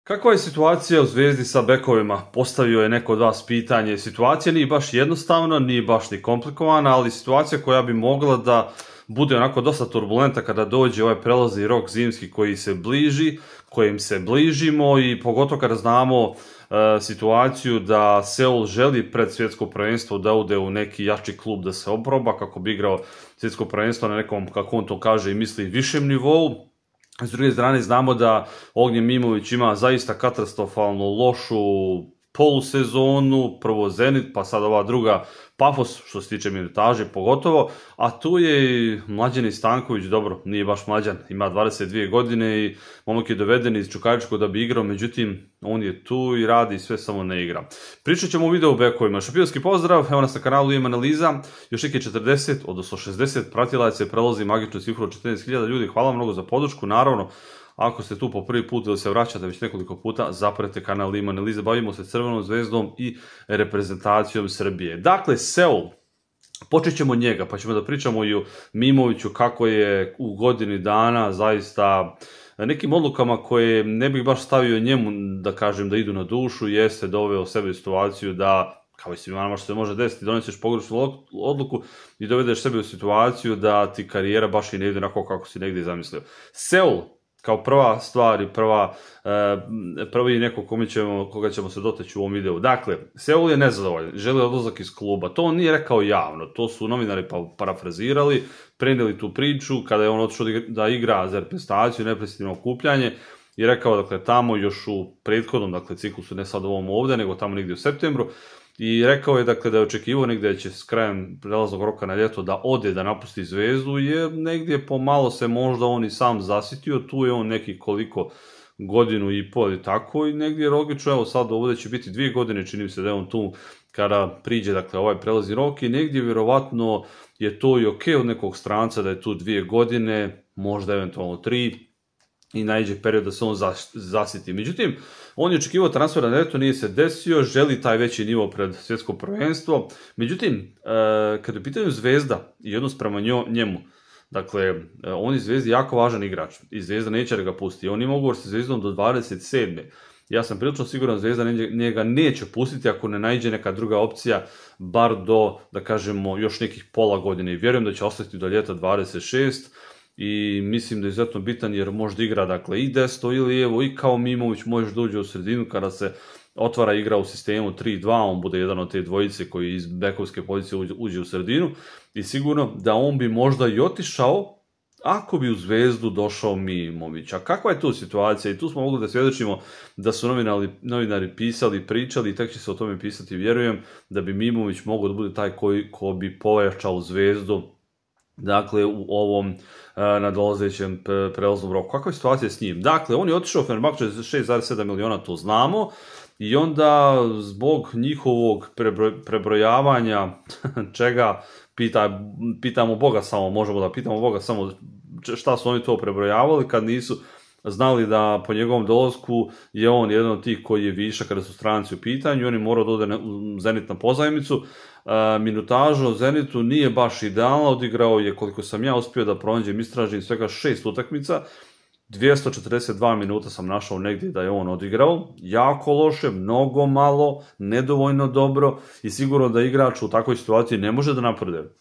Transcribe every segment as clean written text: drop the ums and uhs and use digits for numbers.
Kakva je situacija u Zvezdi sa bekovima? Postavio je neko od vas pitanje. Situacija nije baš jednostavna, nije baš ni komplikovana, ali situacija koja bi mogla da bude onako dosta turbulenta kada dođe ovaj prelazni rok zimski koji se bliži, kojim se bližimo i pogotovo kada znamo situaciju da Seul želi pred svjetsko prvenstvo da ude u neki jači klub da se oproba kako bi igrao svjetsko prvenstvo na nekom, kako on to kaže i misli, višem nivou. S druge strane znamo da Ognjen Mimović ima zaista katastrofalno lošu polusezonu, prvo Zenit, pa sad ova druga Pafos, što se tiče minutaže pogotovo, a tu je i Mlađan Stanković, dobro, nije baš mlađan, ima 22 godine i momak je doveden iz Čukaričkog da bi igrao, međutim, on je tu i radi sve, samo ne igra. Pričat ćemo u videu o bekovima. Šampionski pozdrav, evo nas na kanalu Imam Analiza, još neki 40, odnosno 60 pratilaca je prelazi magičnu cifru od 14.000 ljudi, hvala mnogo za podršku, naravno. Ako ste tu po prvi put ili se vraćate već nekoliko puta, zapratite kanal Imam Analiza, bavimo se Crvenom zvezdom i reprezentacijom Srbije. Dakle, Seul, počet ćemo od njega, pa ćemo da pričamo i o Mimoviću kako je u godini dana zaista nekim odlukama koje ne bih baš stavio njemu, da kažem, da idu na dušu, jeste doveo sebe u situaciju da, kao i svima nama što se može desiti, doneseš pogrešnu odluku i dovedeš sebe u situaciju da ti karijera baš i ne ide onako kako si negdje zamislio. Seul, kao prva stvar i prvi neko koga ćemo se doteći u ovom videu. Dakle, Seul je nezadovoljan, želi odlazak iz kluba. To on nije rekao javno, to su novinari parafrazirali, prenijeli tu priču kada je on otišao da igra za reprezentaciju, nepredsjedno okupljanje i rekao, dakle, tamo još u prethodnom, dakle, ciklusu, ne sad ovom ovdje, nego tamo negdje u septembru, i rekao je, dakle, da je očekivao negdje da će s krajem prelaznog roka na ljeto da ode, da napusti Zvezdu, jer negdje pomalo se možda on i sam zasitio, tu je on neki koliko godinu i pol i tako, i negdje je logično, evo sad ovdje će biti 2 godine, čini mi se da je on tu kada priđe, dakle, ovaj prelazni rok, i negdje vjerovatno je to i ok od nekog stranca da je tu 2 godine, možda eventualno 3, i najđe period da se on zasiti. Međutim, on je očekivao transfer na ljeto, nije se desio, želi taj veći nivo pred svjetsko prvenstvo. Međutim, kada je u pitanju Zvezda i odnos prema njemu, dakle, on je Zvezdi jako važan igrač i Zvezda neće da ga pusti. On ima ugovor sa Zvezdom do 27. Ja sam prilično siguran da Zvezda njega neće pustiti ako ne najđe neka druga opcija, bar do, da kažemo, još nekih pola godine. I vjerujem da će ostati do ljeta 26. I mislim da je izuzetno bitan jer može da igra, dakle, i desno i lijevo, i kao Mimović može da uđe u sredinu kada se otvara igra u sistemu 3-2, on bude jedan od te dvojice koji iz bekovske pozicije uđe u sredinu, i sigurno da on bi možda i otišao ako bi u Zvezdu došao Mimović. A kakva je tu situacija? I tu smo mogli da svjedočimo da su novinari pisali, pričali, i tek će se o tome pisati, vjerujem da bi Mimović mogao da bude taj ko bi pojačao Zvezdu, dakle, u ovom nadolazećem prelaznom roku. Kakva je situacija s njim? Dakle, on je otišao u Fenerbahče za 6,7 miliona, to znamo, i onda zbog njihovog prebrojavanja čega, pitamo Boga samo, možemo da pitamo Boga samo šta su oni to prebrojavali kad nisu znali da po njegovom dolasku je on jedan od tih koji je višak kada su stranci u pitanju, on je morao da ode u Zenit na pozajmicu. Minutaža u Zenitu nije baš idealna, odigrao je, koliko sam ja uspio da pronađem, istražim svega 6 utakmica, 242 minuta sam našao negdje da je on odigrao, jako loše, mnogo malo, nedovoljno dobro, i sigurno da igrač u takvoj situaciji ne može da napreduje.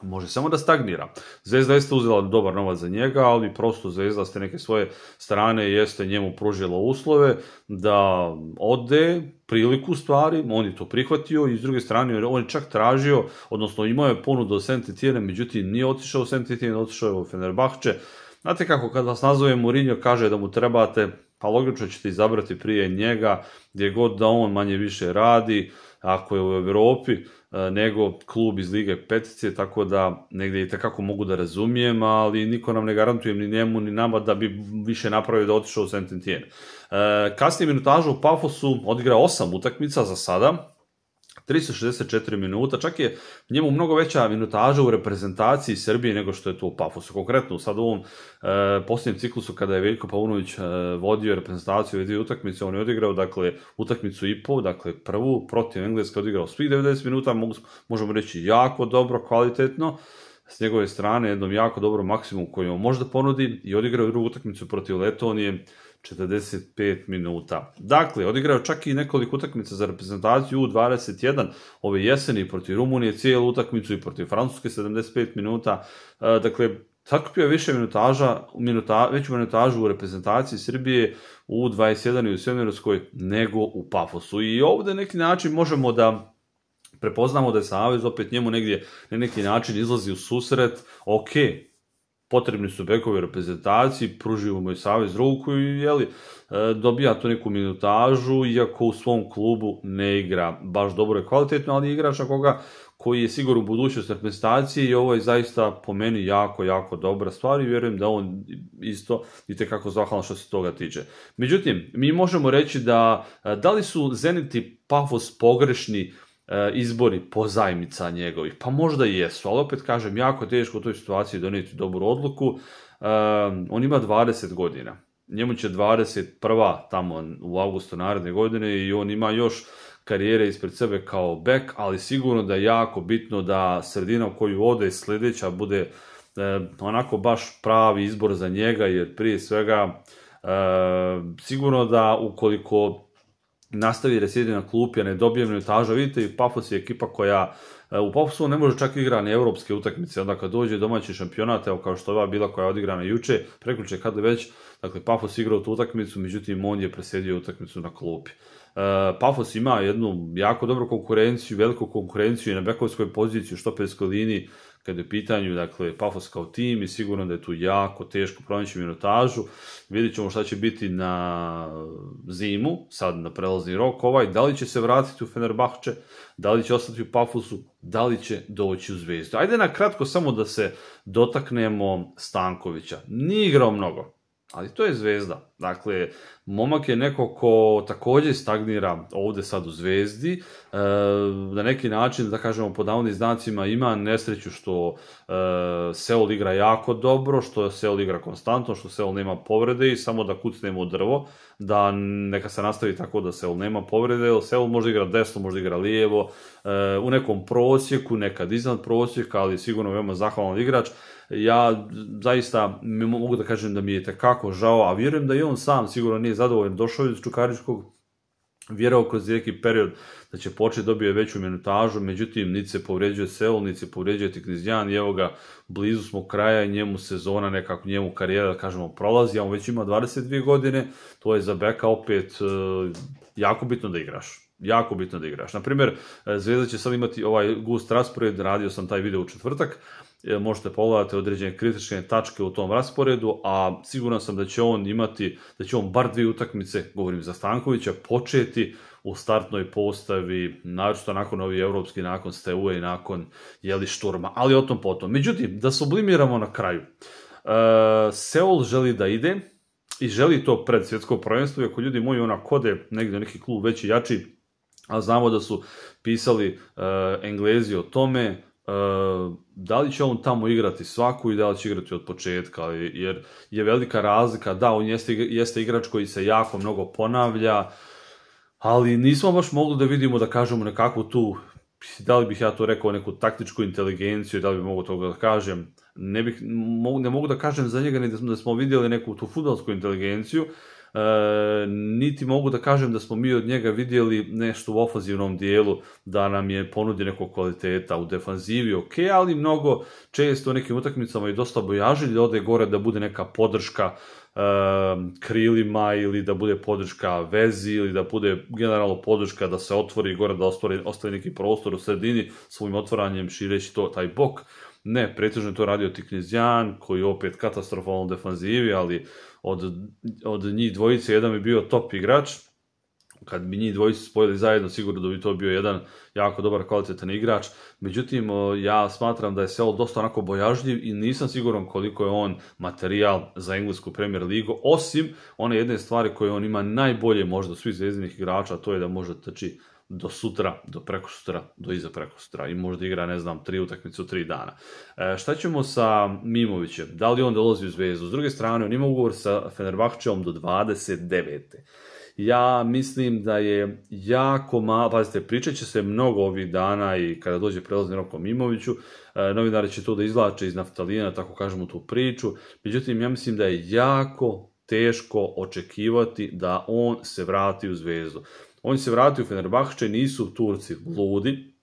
Može samo da stagnira. Zvezda jeste uzela dobar novac za njega, ali prosto Zvezda s te neke svoje strane jeste njemu pružila uslove da ode, priliku stvari, on je to prihvatio, i s druge strane on je čak tražio, odnosno imao je ponudu od Saint-Étienne, međutim nije otišao u Saint-Étienne, otišao je u Fenerbahče. Znate kako, kad vas nazove Mourinho, kaže da mu trebate, pa logično ćete izabrati prije njega, gdje god da on manje više radi, ako je u Evropi, nego klub iz Lige petice, tako da negdje i tekako mogu da razumijem, ali niko nam ne garantuje, ni njemu ni nama, da bi više napravio da otišao u Saint-Étienne. Kasnije minutaža u Pafosu odigrao 8 utakmica za sada, 364 minuta, čak je njemu mnogo veća minutaža u reprezentaciji Srbije nego što je to u Pafosu. Konkretno, sad u ovom posljednjem ciklusu kada je Veljko Paunović vodio reprezentaciju u 2 utakmice, on je odigrao, dakle, utakmicu i pol, dakle, prvu protiv Engleske odigrao svih 90 minuta, možemo reći jako dobro, kvalitetno, s njegove strane jednom jako dobro maksimum koji on može da ponudi, i odigrao drugu utakmicu protiv Letonije, 45 minuta. Dakle, odigrao čak i nekoliko utakmica za reprezentaciju U21 ove jeseni protiv Rumunije, cijelu utakmicu i protiv Francuske 75 minuta. Dakle, sakupio je više veću minutažu u reprezentaciji Srbije u U21 i u seniorskoj nego u Pafosu. I ovdje neki način možemo da prepoznamo da je Savez opet njemu negdje na neki način izlazi u susret. Ok, potrebni su bekovi u reprezentaciji, pružio mu je Savez ruku i dobija tu neku minutažu, iako u svom klubu ne igra baš dobro i kvalitetno, ali igrač na koga koji je sigurno u budućnosti reprezentacije i ovo je zaista po meni jako dobra stvar i vjerujem da on isto itekako zahvalan što se toga tiče. Međutim, mi možemo reći da li su Zenit i Pafos pogrešni izbori pozajmica njegovih? Pa možda i jesu, ali opet kažem, jako teško u toj situaciji donijeti dobru odluku. On ima 20 godina. Njemu će 21. tamo u avgustu naredne godine i on ima još karijere ispred sebe kao bek, ali sigurno da je jako bitno da sredina u koju ode sljedeća bude onako baš pravi izbor za njega, jer prije svega sigurno da ukoliko nastavi da sjedi na klupi, a ne dobije minutaža, vidite i Pafos je ekipa koja u Pafosu ne može čak igrati ni evropske utakmice, onda kad dođe domaći šampionat, evo kao što je ova bila koja je odigrana juče, prekjuče kad već, dakle Pafos igrao tu utakmicu, međutim on je presjedio utakmicu na klupi. Pafos ima jednu jako dobru konkurenciju, veliku konkurenciju i na bekovskoj poziciji u štoperskoj liniji kada je u pitanju, dakle, Pafos kao tim i sigurno da je tu jako teško pronaći minutažu. Vidjet ćemo šta će biti na zimu, sad na prelazni rok da li će se vratiti u Fenerbahče, da li će ostati u Pafosu, da li će doći u Zvezdu. Ajde na kratko samo da se dotaknemo Stankovića. Nije igrao mnogo, ali to je Zvezda. Dakle, momak je neko ko također stagnira ovdje sad u Zvezdi, na neki način, da kažemo pod navodnim znacima, ima nesreću što Seul igra jako dobro, što Seul igra konstantno, što Seul nema povrede i samo da kucnemo u drvo, da neka se nastavi tako da Seul nema povrede, jer Seul može igra desno, može igra lijevo, u nekom prosjeku, nekad iznad prosjeka, ali sigurno veoma zahvalan igrač. Ja zaista mogu da kažem da mi je tekako žao, a vjerujem da i on sam sigurno nije zadovoljan. Došao iz Čukaričkog, vjerao kroz neki period da će početi dobije veću minutažu, međutim niti se povređuje Seul, niti se povređuje Tiknizjan i evo ga, blizu smo kraja i njemu sezona, nekako njemu karijera, da kažemo, prolazi, a on već ima 22 godine, to je za beka opet jako bitno da igraš. Jako bitno da igraš. Naprimjer, Zvezda će sad imati ovaj gust raspored, radio sam taj video u četvrtak, možete pogledati određene kritične tačke u tom rasporedu, a siguran sam da će on imati, da će on bar 2 utakmice, govorim za Stankovića, početi u startnoj postavi, naročito nakon ovih evropski, nakon Steaua i nakon Šturma, ali o tom potom. Međutim, da sublimiramo na kraju. Seul želi da ide i želi to pred svjetsko prvenstvo, iako ljudi moji ona kode negdje neki klub veći jači, a znamo da su pisali Englezi o tome, da li će on tamo igrati svaku i da li će igrati od početka, jer je velika razlika, da, on jeste igrač koji se jako mnogo ponavlja, ali nismo baš mogli da vidimo, da kažemo nekakvu tu, da li bih ja to rekao, neku taktičku inteligenciju, da li bih mogu toga da kažem, ne mogu da kažem za njega da smo vidjeli neku tu fudbalsku inteligenciju, niti mogu da kažem da smo mi od njega vidjeli nešto u ofenzivnom dijelu da nam je ponudi nekog kvaliteta u defanzivi, ok, ali mnogo često u nekim utakmicama i dosta bojaželj da ode gore, da bude neka podrška krilima ili da bude podrška vezi ili da bude generalno podrška da se otvori gore, da ostavi neki prostor u sredini svojim otvaranjem šireći taj bok. Ne, pretežno je to radio Tiknizjan, koji je opet katastrofalno u defanzivi, ali od njih dvojice jedan bi bio top igrač. Kad bi njih dvojice spojili zajedno, sigurno da bi to bio jedan jako dobar, kvalitetan igrač. Međutim, ja smatram da je Seul dosta onako bojažljiv i nisam siguran koliko je on materijal za englesku Premier ligu, osim one jedne stvari koje on ima najbolje možda svih zvezdinih igrača, a to je da može trči do sutra, do prekosutra, do iza prekosutra i možda igra, 3 utakmice u 3 dana. Šta ćemo sa Mimovićem? Da li on dolazi u Zvezdu? S druge strane, on ima ugovor sa Fenerbahčeom do 29. Ja mislim da je jako malo, pazite, pričat će se mnogo ovih dana i kada dođe prelazni rok o Mimoviću, novinari će to da izvlače iz naftalina, tako kažemo, tu priču, međutim, ja mislim da je jako teško očekivati da on se vrati u Zvezdu. On se vrati u Fenerbahče, nisu Turci ludi,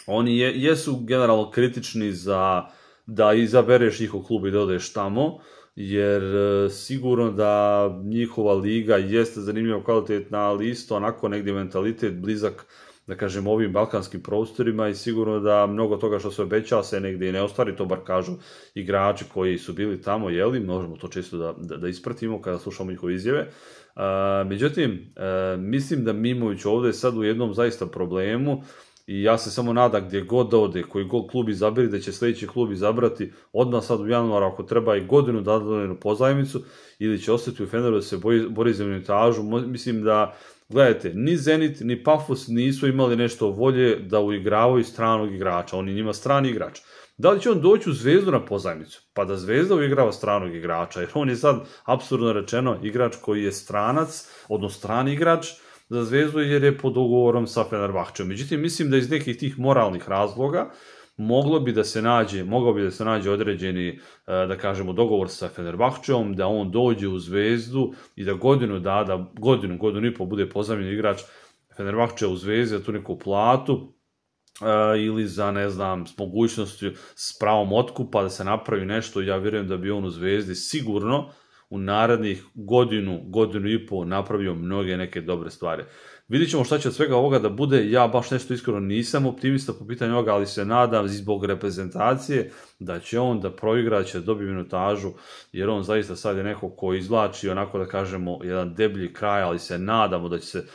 oni jesu generalno kritični za da izabereš njihov klub i da odeš tamo, jer sigurno da njihova liga jeste zanimljiva, kvalitetna, ali isto onako negdje mentalitet blizak, da kažem, ovim balkanskim prostorima i sigurno da mnogo toga što se obeća se negdje i ne ostvari, to bar kažu igrači koji su bili tamo, možemo to često da ispratimo kada slušamo njihove izjave. Međutim, mislim da Mimović ovdje je sad u jednom zaista problemu i ja se samo nadam gdje god ode, koji god klub izaberi, da će sljedeći klub izabrati odmah sad u januaru, ako treba i godinu danu pozajmicu, ili će ostati u Feneru da se bori za minutažu. Mislim da, gledajte, ni Zenit, ni Pafos nisu imali nešto volje da uigravaju stranog igrača, on je njima strani igrač. Da li će on doći u Zvezdu na pozajmicu, pa da Zvezda uigrava stranog igrača, jer on je sad, apsurdno rečeno, igrač koji je stranac, odnosno strani igrač za Zvezdu, jer je pod ugovorom sa Fenerbahčem. Međutim, mislim da iz nekih tih moralnih razloga mogao bi da se nađe određeni, da kažemo, dogovor sa Fenerbahčeom, da on dođe u Zvezdu i da godinu i pol bude pozajmljeni igrač Fenerbahče u Zvezdi za tu neku platu, ili za, ne znam, s mogućnosti s pravom otkupa da se napravi nešto. Ja vjerujem da bi on u Zvezdi sigurno u narednih godinu i pol napravio mnoge neke dobre stvari. Vidjet ćemo šta će od svega ovoga da bude. Ja baš nešto iskreno nisam optimista po pitanju ovoga, ali se nadam zbog reprezentacije da će on da proigra, da će dobiti minutažu, jer on zaista sad je neko ko izvlači onako, da kažemo, jedan deblji kraj, ali se nadamo da će se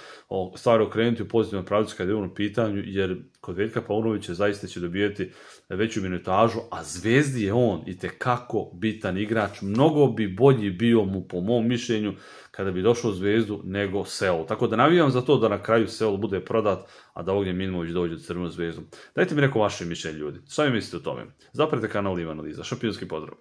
stvari okrenuti u pozitivnom pravcu kada je on u pitanju, jer kod Veljka Paunovića zaista će dobijeti veću minutažu, a Zvezdi je on itekako bitan igrač. Mnogo bi bolji bio mu, po mom mišljenju, kada bi došao u Zvezdu nego Seul. Tako da navijam za to da na kraju Seul bude prodat, a da Ognjen Mimović dođe u Crvenu Zvezdu. Dajte mi neko vaše mišljenje, ljudi. Šta mi mislite o tome? Zapratite kanal Ivan Analiza. Šampionski pozdrav!